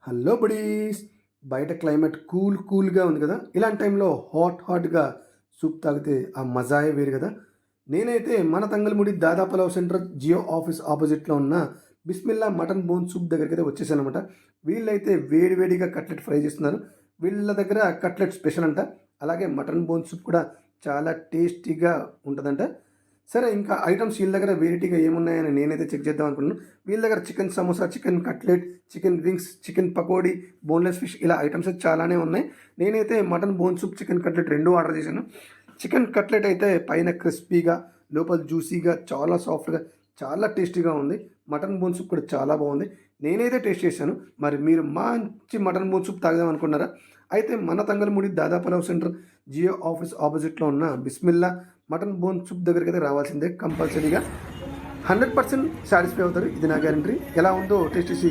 Hello buddies. బయట climate కూల్గా ఉంది కదా. ఇలాంటి టైంలో హాట్గా సూప్ తాగితే ఆ మజాయే వేరు కదా. నేనైతే మన తంగలముడి దాదా పలావ్ సెంటర్ జియో ఆఫీస్ ఆపోజిట్లో ఉన్న బిస్మిల్లా మటన్ బోన్ సూప్ దగ్గరికి అయితే వచ్చేసాను అనమాట. వీళ్ళైతే వేడివేడిగా కట్లెట్ ఫ్రై చేస్తున్నారు. వీళ్ళ దగ్గర కట్లెట్ స్పెషల్ అంట. అలాగే మటన్ బోన్ సూప్ కూడా చాలా టేస్టీగా ఉంటుందంట. సరే, ఇంకా ఐటమ్స్ వీళ్ళ దగ్గర వెరైటీగా ఏమున్నాయని నేనైతే చెక్ చేద్దాం అనుకున్నాను. వీళ్ళ దగ్గర chicken samosa, chicken cutlet, chicken wings, chicken pakodi, boneless fish ఇలా ఐటమ్స్ అయితే చాలానే ఉన్నాయి. నేనైతే mutton bone soup, chicken cutlet రెండు ఆర్డర్ చేశాను. చికెన్ కట్లెట్ అయితే పైన క్రిస్పీగా, లోపల జ్యూసీగా, చాలా సాఫ్ట్గా, చాలా టేస్టీగా ఉంది. మటన్ బోన్ సూప్ కూడా చాలా బాగుంది. నేనైతే టేస్ట్ చేశాను. మరి మీరు మంచి మటన్ బోన్ సూప్ తాగదాం అనుకున్నారా? అయితే మన తంగలమూడి దాదా పలావ్ సెంటర్ జియో ఆఫీస్ ఆపోజిట్లో ఉన్న బిస్మిల్లా మటన్ బోన్ సూప్ దగ్గరికి అయితే రావాల్సిందే కంపల్సరీగా. 100% సాటిస్ఫై అవుతారు, ఇది నా గ్యారంటీ. ఎలా ఉందో టేస్ట్ చేసి